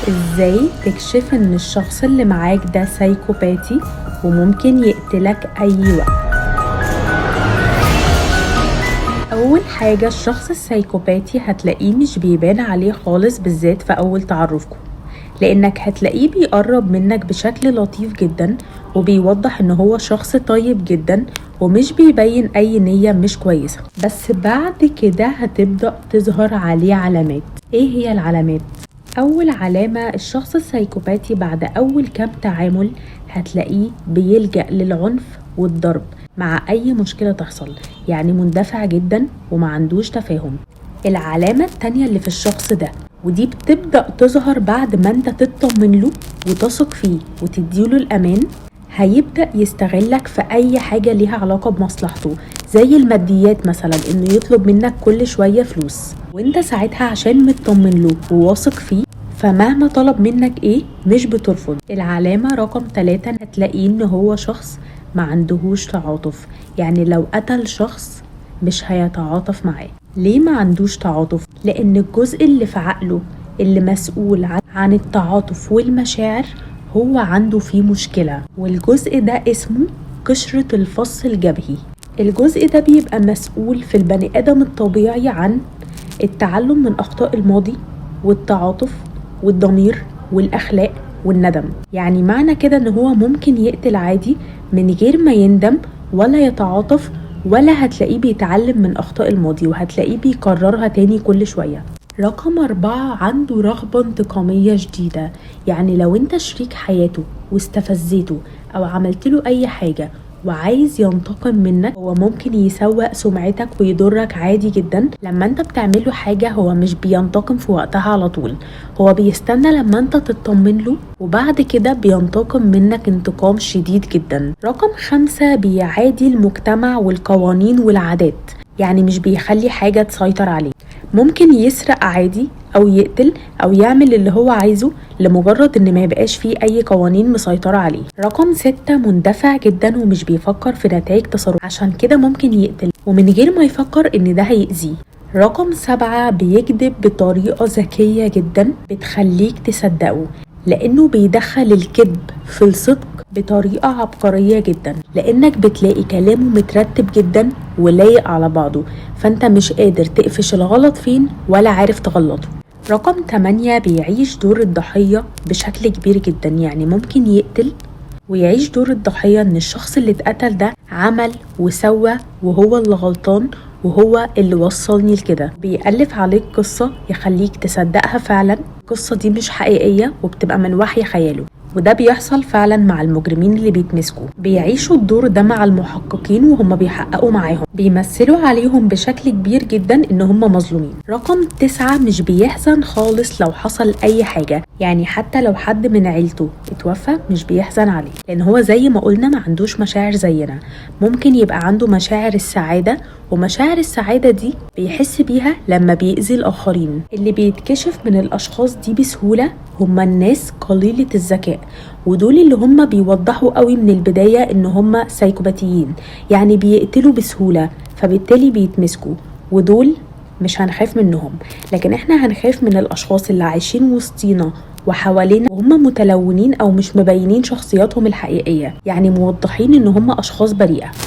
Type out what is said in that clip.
ازاي تكشف ان الشخص اللي معاك ده سايكوباتي وممكن يقتلك اي وقت؟ اول حاجة، الشخص السايكوباتي هتلاقيه مش بيبان عليه خالص، بالذات في اول تعرفكم، لانك هتلاقيه بيقرب منك بشكل لطيف جدا وبيوضح ان هو شخص طيب جدا ومش بيبين اي نية مش كويسة. بس بعد كده هتبدأ تظهر عليه علامات. ايه هي العلامات؟ اول علامة، الشخص السايكوباتي بعد اول كام تعامل هتلاقيه بيلجأ للعنف والضرب مع اي مشكلة تحصل، يعني مندفع جدا وما عندوش تفاهم. العلامة التانية اللي في الشخص ده، ودي بتبدأ تظهر بعد ما انت تطمن له وتثق فيه وتديله الأمان، هيبدأ يستغلك في أي حاجة ليها علاقة بمصلحته، زي الماديات مثلا، إنه يطلب منك كل شوية فلوس، وانت ساعتها عشان مطمن له وواثق فيه فمهما طلب منك ايه مش بترفض. العلامة رقم 3، هتلاقيه إن هو شخص ما عندهوش تعاطف، يعني لو قتل شخص مش هيتعاطف معاه. ليه ما عندوش تعاطف؟ لأن الجزء اللي في عقله اللي مسؤول عن التعاطف والمشاعر هو عنده فيه مشكلة، والجزء ده اسمه قشرة الفص الجبهي. الجزء ده بيبقى مسؤول في البني آدم الطبيعي عن التعلم من أخطاء الماضي والتعاطف والضمير والأخلاق والندم. يعني معنى كده ان هو ممكن يقتل عادي من غير ما يندم ولا يتعاطف، ولا هتلاقيه بيتعلم من أخطاء الماضي وهتلاقيه بيكررها تاني كل شوية. رقم 4، عنده رغبة انتقامية جديدة، يعني لو انت شريك حياته واستفزيته او عملت له اي حاجة وعايز ينتقم منك، هو ممكن يسوء سمعتك ويضرك عادي جدا. لما انت بتعمله حاجة هو مش بينتقم في وقتها على طول، هو بيستنى لما انت تطمن له وبعد كده بينتقم منك انتقام شديد جدا. رقم 5، بيعادي المجتمع والقوانين والعادات، يعني مش بيخلي حاجة تسيطر عليه. ممكن يسرق عادي او يقتل او يعمل اللي هو عايزه لمجرد ان ما يبقاش فيه اي قوانين مسيطرة عليه. رقم 6، مندفع جدا ومش بيفكر في نتائج تصرف، عشان كده ممكن يقتل ومن غير ما يفكر ان ده هيأذيه. رقم 7، بيكذب بطريقة ذكية جدا بتخليك تصدقه، لانه بيدخل الكذب في الصدق بطريقة عبقرية جدا، لانك بتلاقي كلامه مترتب جدا ولايق على بعضه، فانت مش قادر تقفش الغلط فين ولا عارف تغلطه. رقم 8، بيعيش دور الضحية بشكل كبير جدا، يعني ممكن يقتل ويعيش دور الضحية، ان الشخص اللي اتقتل ده عمل وسوى وهو اللي غلطان وهو اللي وصلني لكده. بيألف عليك قصة يخليك تصدقها فعلا، القصة دي مش حقيقية وبتبقى من وحي خياله، وده بيحصل فعلا مع المجرمين اللي بيتمسكوا. بيعيشوا الدور ده مع المحققين وهم بيحققوا معاهم، بيمثلوا عليهم بشكل كبير جدا ان هم مظلومين. رقم 9، مش بيحزن خالص لو حصل اي حاجة، يعني حتى لو حد من عيلته اتوفى مش بيحزن عليه، لان هو زي ما قلنا ما عندوش مشاعر زينا. ممكن يبقى عنده مشاعر السعادة، ومشاعر السعادة دي بيحس بيها لما بيأذي الآخرين. اللي بيتكشف من الأشخاص دي بسهولة هم الناس قليلة الذكاء، ودول اللي هم بيوضحوا قوي من البداية ان هم سايكوباتيين، يعني بيقتلوا بسهولة فبالتالي بيتمسكوا، ودول مش هنخاف منهم. لكن احنا هنخاف من الأشخاص اللي عايشين وسطينا وحوالينا وهم متلونين او مش مبينين شخصياتهم الحقيقية، يعني موضحين ان هم أشخاص بريئة.